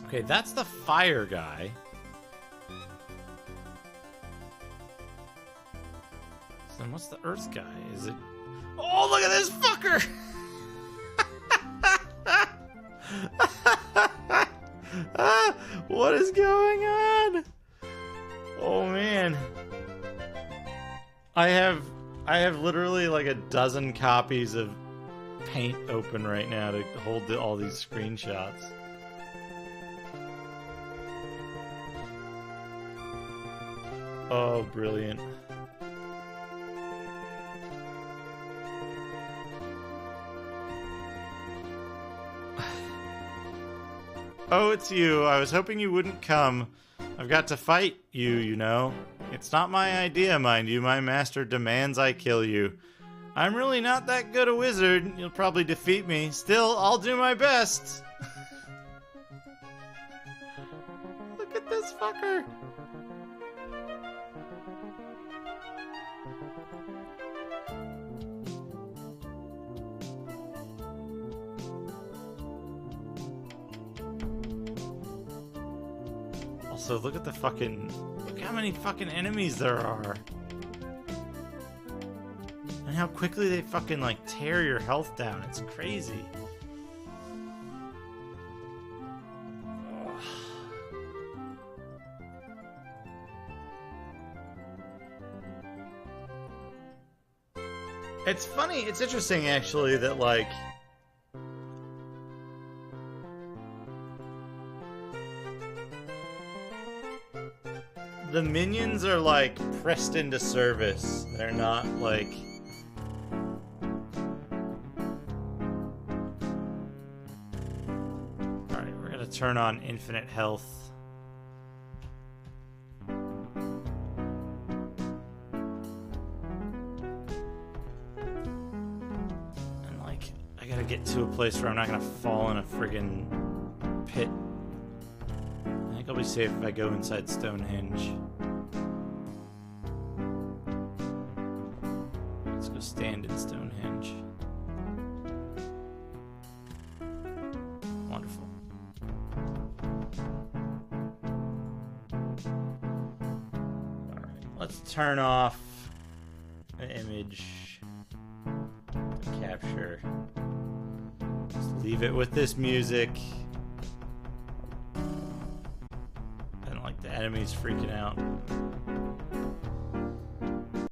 Okay, that's the fire guy. Then what's the earth guy? Is it... oh, look at this fucker! What is going on? Oh, man. I have literally like a dozen copies of Paint open right now to hold all these screenshots. Oh, brilliant. Oh, it's you. I was hoping you wouldn't come. I've got to fight you, you know. It's not my idea, mind you. My master demands I kill you. I'm really not that good a wizard. You'll probably defeat me. Still, I'll do my best. Look at this fucker. Also, look at the fucking... Look how many fucking enemies there are. And how quickly they fucking, like, tear your health down. It's crazy. Ugh. It's funny, it's interesting, actually, that, like... The minions are, like, pressed into service. They're not, like... Alright, we're gonna turn on infinite health. And, like, I gotta get to a place where I'm not gonna fall in a friggin' pit. I think I'll be safe if I go inside Stonehenge. Let's go stand in Stonehenge. Wonderful. Alright, let's turn off the image to capture. Just leave it with this music. The enemy's freaking out.